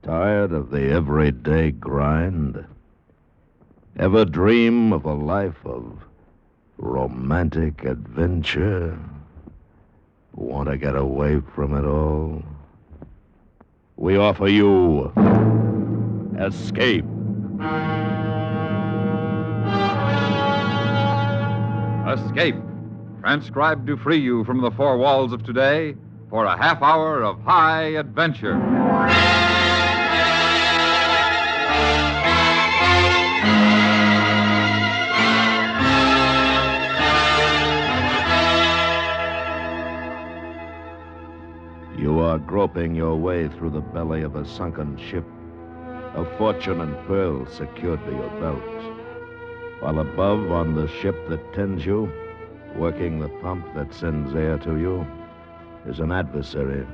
Tired of the everyday grind? Ever dream of a life of romantic adventure? Want to get away from it all? We offer you Escape. Escape, transcribed to free you from the four walls of today for a half hour of high adventure. You are groping your way through the belly of a sunken ship, a fortune and pearls secured to your belt. While above on the ship that tends you, working the pump that sends air to you, is an adversary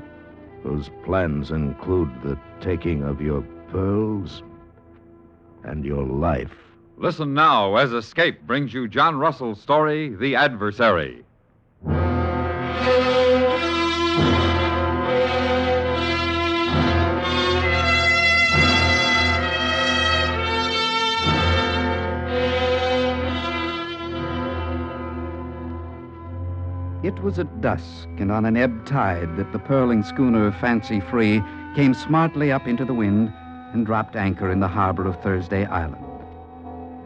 whose plans include the taking of your pearls and your life. Listen now as Escape brings you John Russell's story, The Adversary. It was at dusk and on an ebb tide that the purling schooner Fancy Free came smartly up into the wind and dropped anchor in the harbor of Thursday Island.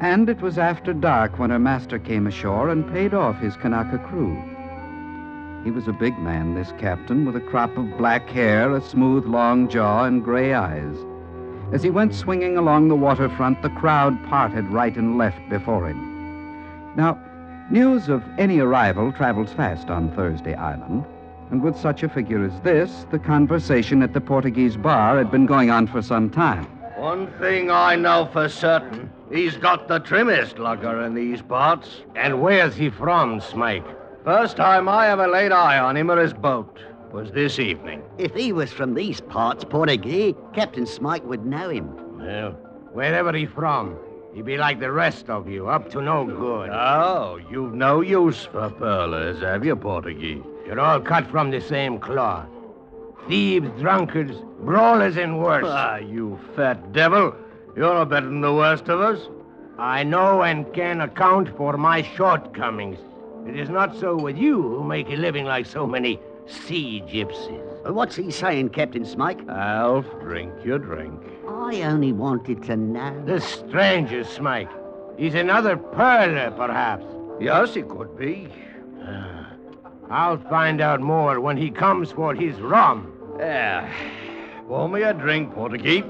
And it was after dark when her master came ashore and paid off his Kanaka crew. He was a big man, this captain, with a crop of black hair, a smooth, long jaw, and gray eyes. As he went swinging along the waterfront, the crowd parted right and left before him. Now, news of any arrival travels fast on Thursday Island, and with such a figure as this, the conversation at the Portuguese bar had been going on for some time. One thing I know for certain, he's got the trimmest lugger in these parts. And where's he from, Smike? First time I ever laid eye on him or his boat was this evening. If he was from these parts, Portuguese, Captain Smike would know him. Well, wherever he from, he be like the rest of you, up to no good. Oh, you've no use for pearlers, have you, Portuguese? You're all cut from the same cloth. Thieves, drunkards, brawlers, and worse. Ah, you fat devil. You're no better than the worst of us. I know and can account for my shortcomings. It is not so with you, who make a living like so many sea gypsies. What's he saying, Captain Smike? Alf, drink your drink. I only wanted to know. The stranger, Smike. He's another pearler, perhaps. Yes, he could be. I'll find out more when he comes for his rum. Pour me a drink, Portuguese.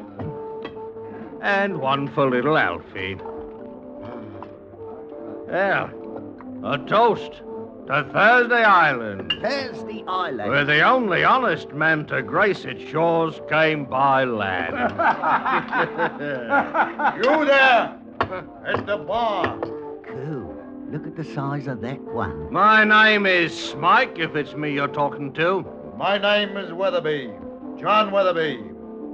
And one for little Alfie. Well, a toast to Thursday Island. Thursday Island. Where the only honest man to grace its shores came by land. You there! At the bar. Cool. Look at the size of that one. My name is Smike, if it's me you're talking to. My name is Weatherby. John Weatherby.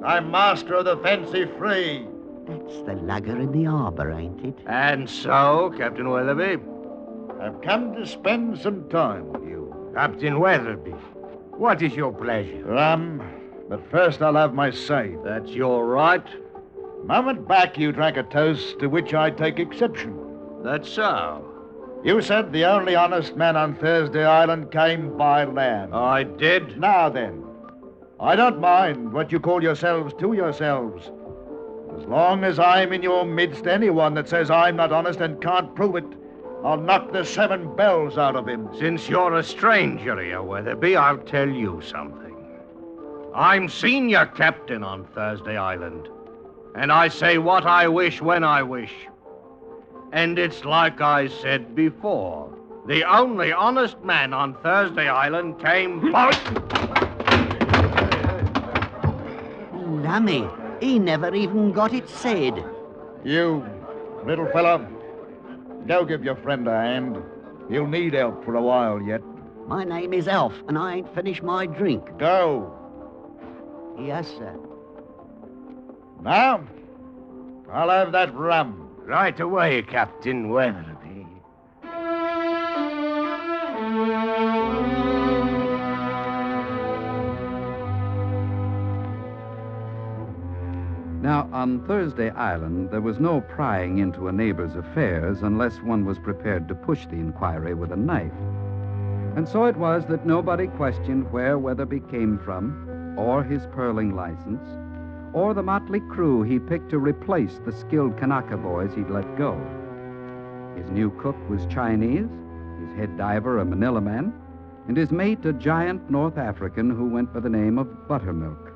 I'm master of the Fancy Free. That's the lugger in the harbor, ain't it? And so, Captain Weatherby? I've come to spend some time with you. Captain Weatherby, what is your pleasure? But first I'll have my say. That's your right. A moment back you drank a toast to which I take exception. That's so. You said the only honest man on Thursday Island came by land. I did. Now then, I don't mind what you call yourselves to yourselves. As long as I'm in your midst, anyone that says I'm not honest and can't prove it, I'll knock the 7 bells out of him. Since you're a stranger here, Weatherby, I'll tell you something. I'm senior captain on Thursday Island, and I say what I wish when I wish. And it's like I said before. The only honest man on Thursday Island came by... Lummy, he never even got it said. You, little fella, go give your friend a hand. He'll need help for a while yet. My name is Alf, and I ain't finished my drink. Go. Yes, sir. Now, I'll have that rum. Right away, Captain Weatherby. Now, on Thursday Island, there was no prying into a neighbor's affairs unless one was prepared to push the inquiry with a knife. And so it was that nobody questioned where Weatherby came from, or his pearling license, or the motley crew he picked to replace the skilled Kanaka boys he'd let go. His new cook was Chinese, his head diver a Manila man, and his mate a giant North African who went by the name of Buttermilk.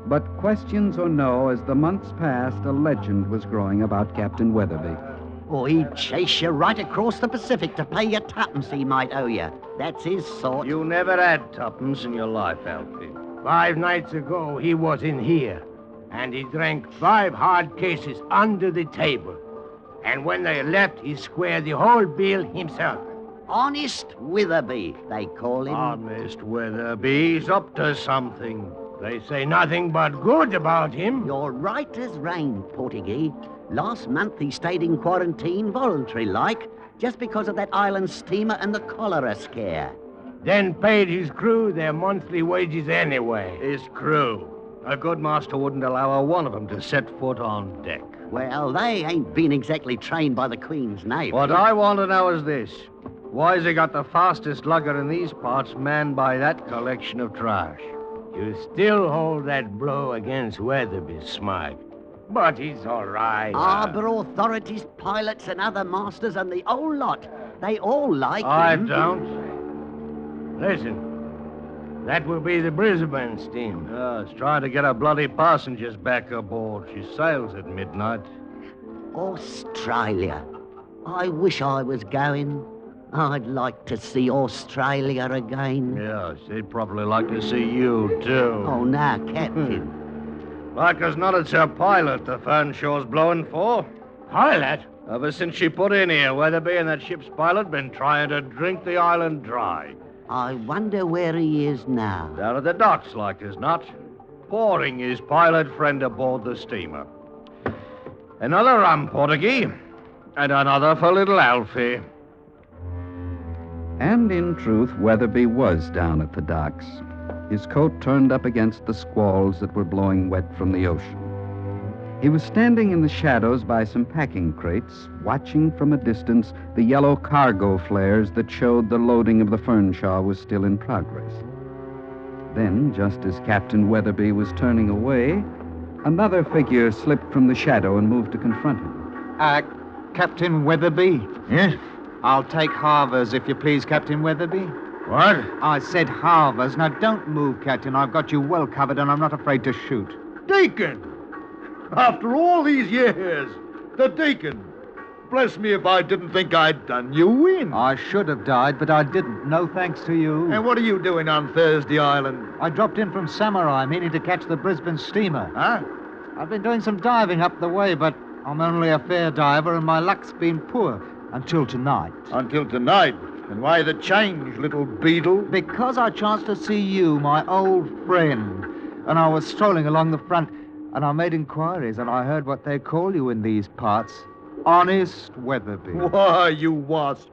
But questions or no, as the months passed, a legend was growing about Captain Weatherby. Or he'd chase you right across the Pacific to pay you tuppence he might owe you. That's his sort. You never had tuppence in your life, Alfie. 5 nights ago, he was in here, and he drank 5 hard cases under the table. And when they left, he squared the whole bill himself. Honest Witherby, they call him. Honest Weatherby, he's up to something. They say nothing but good about him. You're right as rain, Portuguese. Last month he stayed in quarantine voluntary-like, just because of that island steamer and the cholera scare. Then paid his crew their monthly wages anyway. His crew. A good master wouldn't allow one of them to set foot on deck. Well, they ain't been exactly trained by the Queen's Navy. What I want to know is this. Why's he got the fastest lugger in these parts manned by that collection of trash? You still hold that blow against Weatherby, Smike. But he's all right. Harbour authorities, pilots, and other masters, and the whole lot. They all like I him. don't. Listen, that will be the Brisbane steamer. It's trying to get her bloody passengers back aboard. She sails at midnight. Australia. I wish I was going. I'd like to see Australia again. Yeah, she'd probably like to see you, too. Oh, now, Captain. Like as not, it's her pilot the Fernshaw's blowing for. Pilot? Ever since she put in here, Weatherby and that ship's pilot been trying to drink the island dry. I wonder where he is now. Down at the docks, like as not. Pouring his pilot friend aboard the steamer. Another rum, Portuguese. And another for little Alfie. And in truth, Weatherby was down at the docks, his coat turned up against the squalls that were blowing wet from the ocean. He was standing in the shadows by some packing crates, watching from a distance the yellow cargo flares that showed the loading of the Fernshaw was still in progress. Then, just as Captain Weatherby was turning away, another figure slipped from the shadow and moved to confront him. Captain Weatherby? Yes? I'll take halvers, if you please, Captain Weatherby. What? I said halvers. Now, don't move, Captain. I've got you well covered, and I'm not afraid to shoot. Deacon! After all these years, the Deacon. Bless me if I didn't think I'd done you in. I should have died, but I didn't. No thanks to you. And what are you doing on Thursday Island? I dropped in from Samurai, meaning to catch the Brisbane steamer. Huh? I've been doing some diving up the way, but I'm only a fair diver, and my luck's been poor until tonight. Until tonight? And why the change, little beetle? Because I chanced to see you, my old friend, and I was strolling along the front, and I made inquiries, and I heard what they call you in these parts. Honest Weatherby. Why, you wasp.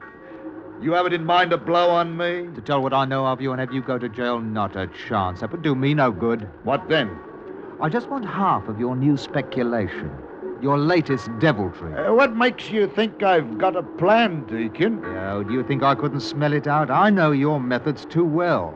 You have it in mind to blow on me? To tell what I know of you and have you go to jail, not a chance. That would do me no good. What then? I just want half of your new speculation. Your latest deviltry. What makes you think I've got a plan, Deacon? Oh, do you think I couldn't smell it out? I know your methods too well.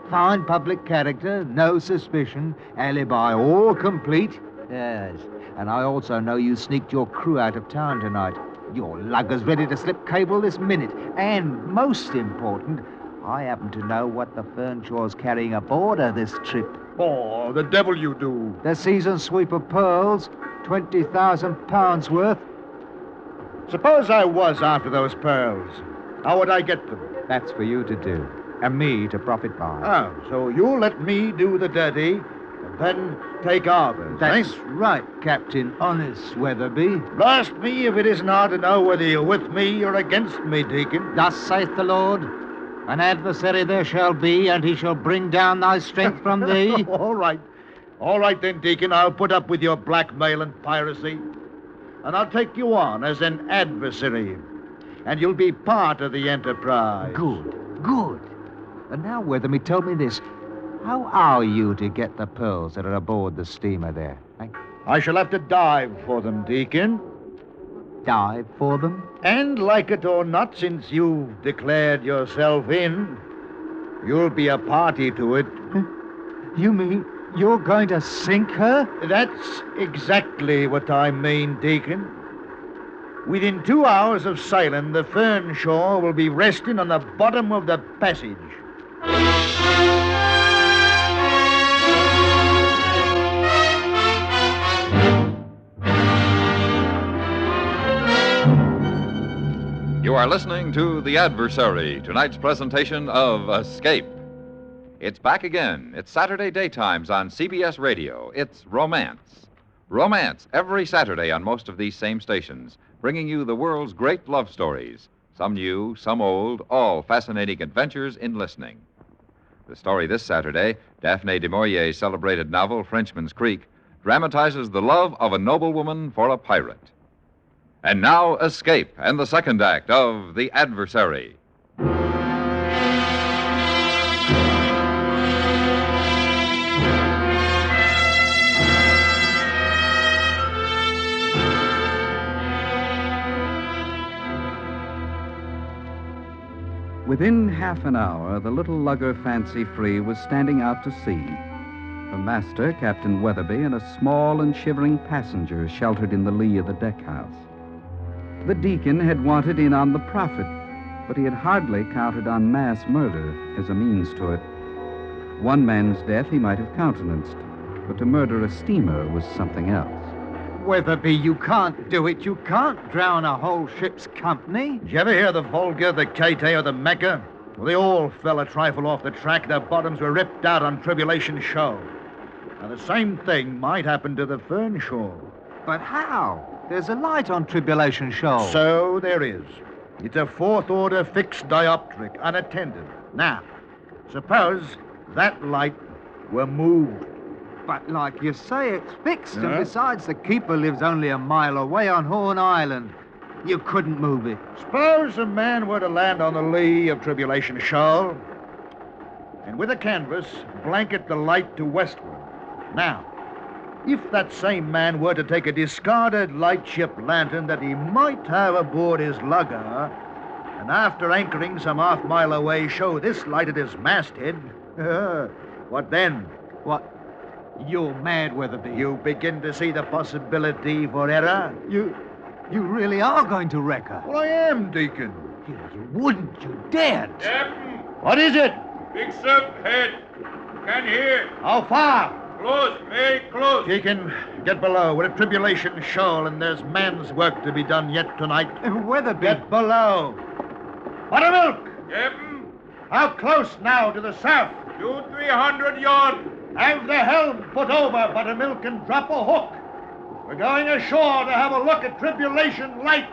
Fine public character, no suspicion, alibi all complete. Yes, and I also know you sneaked your crew out of town tonight. Your lugger's ready to slip cable this minute. And most important, I happen to know what the Fernshaw's carrying aboard of this trip. Oh, the devil you do. The season sweep of pearls, 20,000 pounds worth. Suppose I was after those pearls. How would I get them? That's for you to do, and me to profit by. Oh, so you'll let me do the dirty, and then take ours, That's eh? right, Captain Honest Weatherby. Blast me if it isn't hard to know whether you're with me or against me, Deacon. Thus saith the Lord, an adversary there shall be, and he shall bring down thy strength from thee. All right. All right then, Deacon, I'll put up with your blackmail and piracy. And I'll take you on as an adversary. And you'll be part of the enterprise. Good. And now, Weatherby, tell me this. How are you to get the pearls that are aboard the steamer there? Eh? I shall have to dive for them, Deacon. Dive for them? And like it or not, since you've declared yourself in, you'll be a party to it. You mean you're going to sink her? That's exactly what I mean, Deacon. Within 2 hours of sailing, the Fernshaw will be resting on the bottom of the passage. You are listening to The Adversary, tonight's presentation of Escape. It's back again. It's Saturday daytimes on CBS Radio. It's Romance. Romance every Saturday on most of these same stations, bringing you the world's great love stories. Some new, some old, all fascinating adventures in listening. The story this Saturday, Daphne du Maurier's celebrated novel, Frenchman's Creek, dramatizes the love of a noblewoman for a pirate. And now, Escape and the second act of The Adversary. Within half an hour, the little lugger Fancy Free was standing out to sea. Her master, Captain Weatherby, and a small and shivering passenger sheltered in the lee of the deckhouse. The deacon had wanted in on the profit, but he had hardly counted on mass murder as a means to it. One man's death he might have countenanced, but to murder a steamer was something else. Weatherby, you can't do it. You can't drown a whole ship's company. Did you ever hear the Volga, the Kate, or the Mecca? Well, they all fell a trifle off the track. Their bottoms were ripped out on Tribulation Shoal. Now, the same thing might happen to the Fernshaw. But how? There's a light on Tribulation Shoal. So there is. It's a fourth-order fixed dioptric, unattended. Now, suppose that light were moved. But like you say, it's fixed. And besides, the keeper lives only a mile away on Horn Island. You couldn't move it. Suppose a man were to land on the lee of Tribulation Shoal and with a canvas blanket the light to westward. Now, if that same man were to take a discarded lightship lantern that he might have aboard his lugger, and after anchoring some half-mile away show this light at his masthead, what then? What? You're mad, Weatherby. You begin to see the possibility for error? You really are going to wreck her. Well, I am, Deacon. You wouldn't. You daren't. Captain, What is it? big sub head. Can hear. How far? Close, very close. Deacon, get below. We're at Tribulation Shoal, and there's man's work to be done yet tonight. Weatherby. Get below. Buttermilk! Captain, How close now to the south? 200-300 yards. Have the helm put over, Buttermilk, and drop a hook. We're going ashore to have a look at Tribulation Light.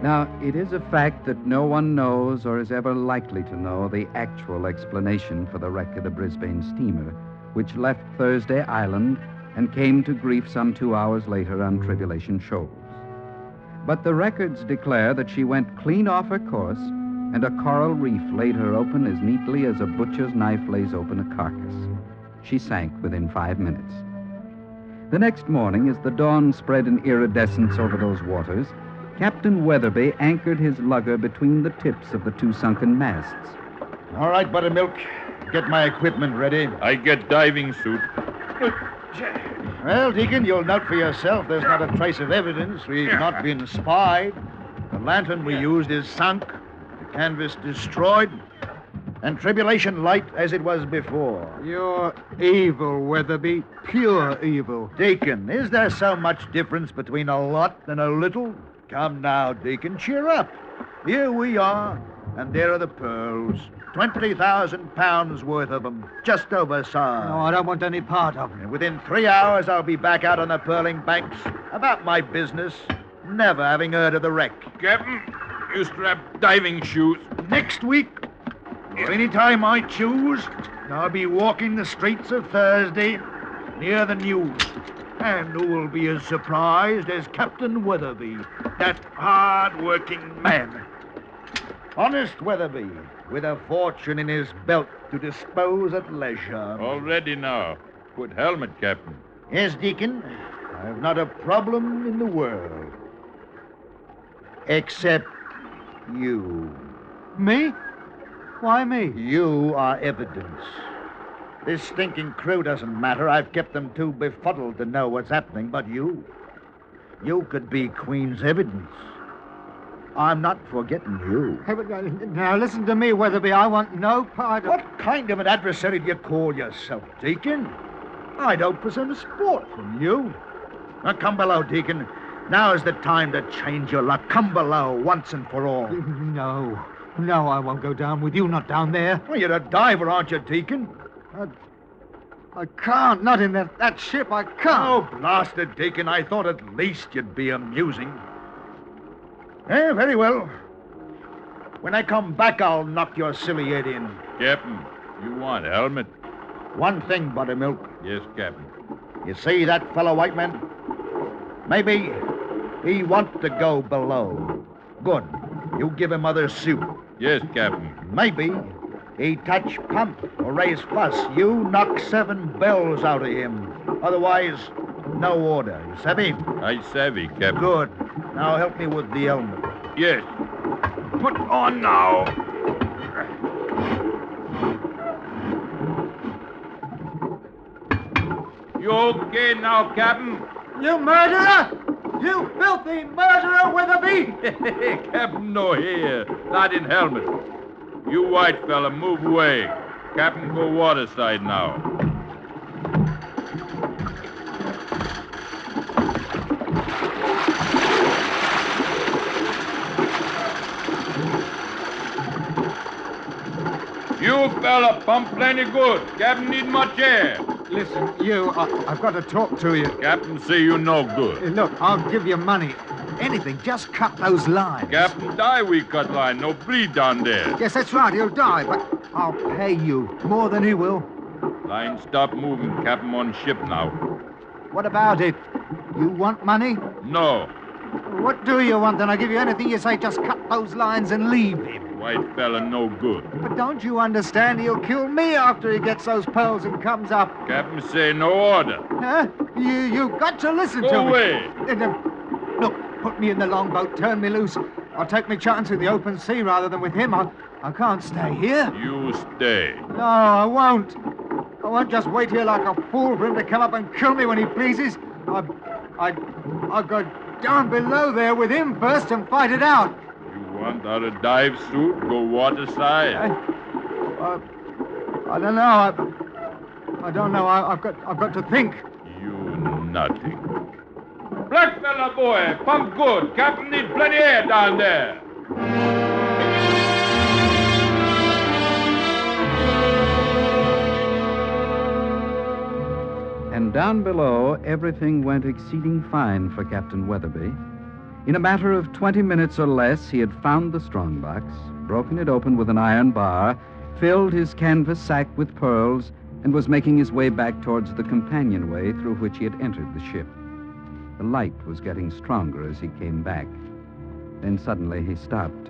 Now, it is a fact that no one knows or is ever likely to know the actual explanation for the wreck of the Brisbane steamer, which left Thursday Island and came to grief some 2 hours later on Tribulation Shoals. But the records declare that she went clean off her course, and a coral reef laid her open as neatly as a butcher's knife lays open a carcass. She sank within 5 minutes. The next morning, as the dawn spread in iridescence over those waters, Captain Weatherby anchored his lugger between the tips of the two sunken masts. All right, Buttermilk. Get my equipment ready. I get diving suit. Well, Deacon, you'll note for yourself there's not a trace of evidence. We've not been spied. The lantern we used is sunk, the canvas destroyed, and Tribulation Light as it was before. You're evil, Weatherby. Pure evil. Deacon, is there so much difference between a lot and a little? Come now, Deacon, cheer up. Here we are, and there are the pearls. 20,000 pounds worth of them, just oversized. No, I don't want any part of it. And within 3 hours, I'll be back out on the Pearling Banks about my business, never having heard of the wreck. Captain, you strap diving shoes. Next week, or any time I choose, I'll be walking the streets of Thursday near the news. And who will be as surprised as Captain Weatherby, that hard-working man. Honest Weatherby, with a fortune in his belt to dispose at leisure. All ready now. Put helmet, Captain. Yes, Deacon. I've not a problem in the world. Except you. Me? Why me? You are evidence. This stinking crew doesn't matter. I've kept them too befuddled to know what's happening, but you could be Queen's evidence. I'm not forgetting you. Hey, but, now listen to me, Weatherby. I want no part of... What kind of an adversary do you call yourself, Deacon? I'd hope for some sport from you. Now, come below, Deacon. Now is the time to change your luck. Come below once and for all. No, I won't go down with you, not down there. Well, you're a diver, aren't you, Deacon? I can't, not in that ship, I can't. Oh, blasted, Deacon. I thought at least you'd be amusing. Eh, very well. When I come back, I'll knock your silly head in. Captain, you want helmet? One thing, Buttermilk. Yes, Captain. You see that fellow, White Man? Maybe he wants to go below. Good. You give him other suit. Yes, Captain. Maybe he touch pump or raise fuss. You knock 7 bells out of him. Otherwise, no order. You savvy? I savvy, Captain. Good. Now help me with the helmet. Yes. Put on now. You okay now, Captain? You murderer! You filthy murderer, Weatherby! Captain no here. Not in helmet. You white fella, move away. Captain go waterside now. You fella pump plenty good. Captain need much air. Listen, I've got to talk to you. Captain say you no good. Look, I'll give you money. Anything, just cut those lines. Captain die we cut line. No bleed down there. Yes, that's right, he'll die, but I'll pay you more than he will. Line stop moving. Captain on ship now. What about it? You want money? No. What do you want? Then I'll give you anything you say. Just cut those lines and leave him. White fella no good. But don't you understand? He'll kill me after he gets those pearls and comes up. Captain say no order. Huh? You got to listen Go to away. me. Look, put me in the longboat, turn me loose. I'll take me chance in the open sea rather than with him. I can't stay here. You stay. No, I won't. I won't just wait here like a fool for him to come up and kill me when he pleases. I'll go down below there with him first and fight it out. You want out of dive suit? Go waterside. I don't know. I don't know. I've got to think. You nothing. Black fella boy, pump good. Captain need plenty air down there. And down below, everything went exceeding fine for Captain Weatherby. In a matter of 20 minutes or less, he had found the strongbox, broken it open with an iron bar, filled his canvas sack with pearls, and was making his way back towards the companionway through which he had entered the ship. The light was getting stronger as he came back. Then suddenly he stopped.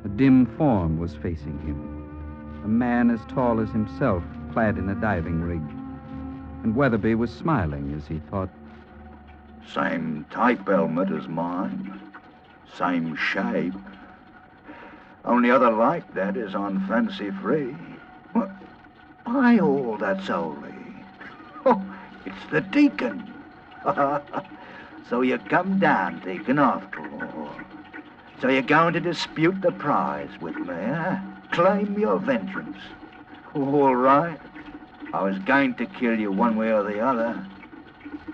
A dim form was facing him. A man as tall as himself, clad in a diving rig. And Weatherby was smiling as he thought, Same type helmet as mine. Same shape. Only other like that is on Fancy Free. What? By all that's holy. Oh, it's the Deacon. So you come down, Deacon, after all. So you're going to dispute the prize with me, eh? Claim your vengeance. All right. I was going to kill you one way or the other.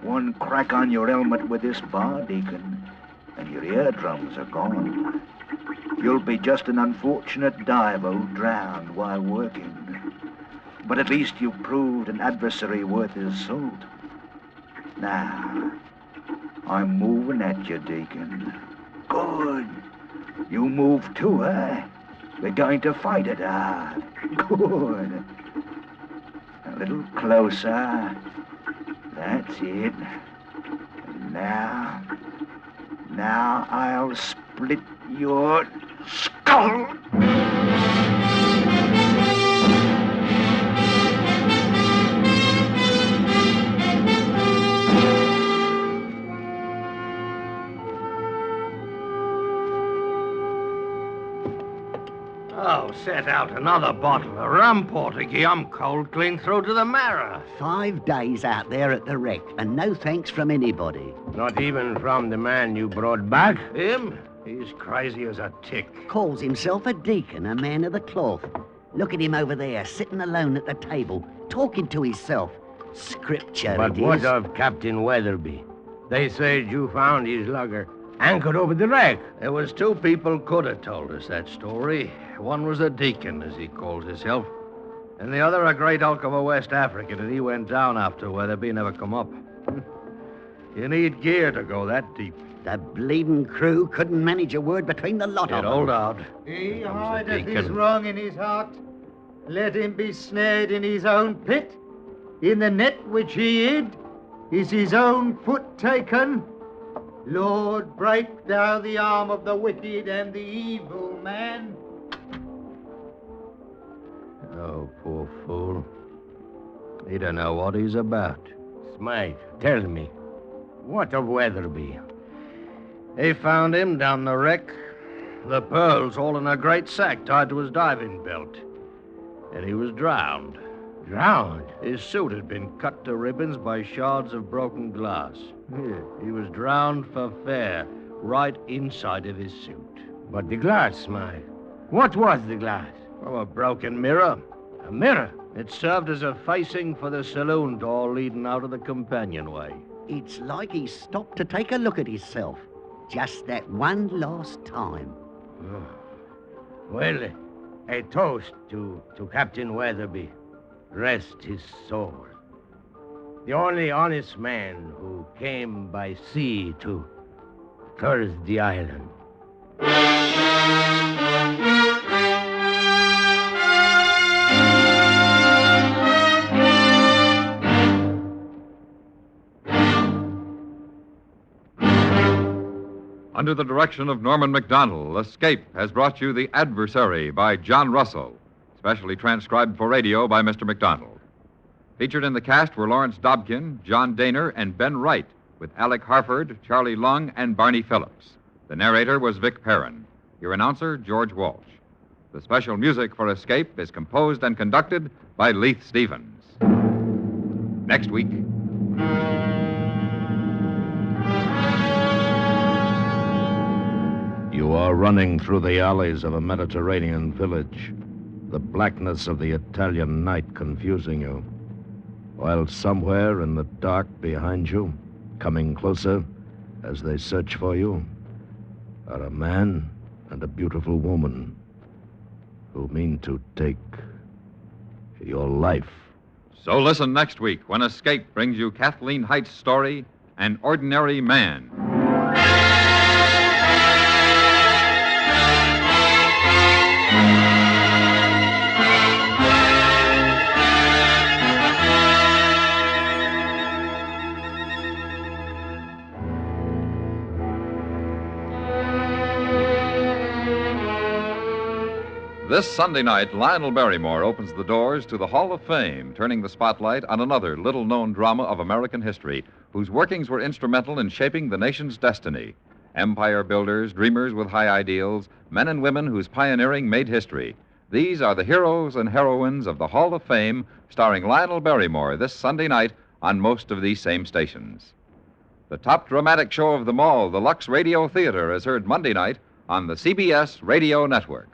One crack on your helmet with this bar, Deacon, and your eardrums are gone. You'll be just an unfortunate diver who drowned while working. But at least you proved an adversary worth his salt. Now, I'm moving at you, Deacon. Good. You move too, eh? We're going to fight it hard. Good. A little closer. That's it. Now I'll split your skull. Oh, set out another bottle of rum, Portuguese. I'm cold clean through to the marrow. 5 days out there at the wreck, and no thanks from anybody. Not even from the man you brought back? Him? He's crazy as a tick. Calls himself a deacon, a man of the cloth. Look at him over there, sitting alone at the table, talking to himself. Scripture, But it what is. of Captain Weatherby? They said you found his lugger anchored over the wreck. There was 2 people could have told us that story. One was a deacon, as he calls himself, and the other a great hulk of a West African, and he went down after Weatherby never come up. You need gear to go that deep. The bleeding crew couldn't manage a word between the lot of It them. hold out. He Comes the hideth his deacon. wrong in his heart. Let him be snared in his own pit. In the net which he hid is his own foot taken. Lord, break thou the arm of the wicked and the evil man. Oh, poor fool. He don't know what he's about. Smite, tell me, what of Weatherby? They found him down the wreck. The pearls all in a great sack tied to his diving belt. And he was drowned. Drowned? His suit had been cut to ribbons by shards of broken glass. He was drowned for fair, right inside of his suit. But the glass, Smite. What was the glass? From a broken mirror. A mirror? It served as a facing for the saloon door leading out of the companionway. It's like he stopped to take a look at himself. Just that one last time. Well, a toast to Captain Weatherby. Rest his soul. The only honest man who came by sea to Thursday Island. Under the direction of Norman MacDonald, Escape has brought you The Adversary by John Russell, specially transcribed for radio by Mr. MacDonald. Featured in the cast were Lawrence Dobkin, John Daner, and Ben Wright, with Alec Harford, Charlie Lung, and Barney Phillips. The narrator was Vic Perrin. Your announcer, George Walsh. The special music for Escape is composed and conducted by Leith Stevens. Next week. You are running through the alleys of a Mediterranean village, the blackness of the Italian night confusing you, while somewhere in the dark behind you, coming closer as they search for you, are a man and a beautiful woman who mean to take your life. So listen next week when Escape brings you Kathleen Height's story, An Ordinary Man. This Sunday night, Lionel Barrymore opens the doors to the Hall of Fame, turning the spotlight on another little-known drama of American history, whose workings were instrumental in shaping the nation's destiny. Empire builders, dreamers with high ideals, men and women whose pioneering made history. These are the heroes and heroines of the Hall of Fame, starring Lionel Barrymore this Sunday night on most of these same stations. The top dramatic show of them all, the Lux Radio Theater, is heard Monday night on the CBS Radio Network.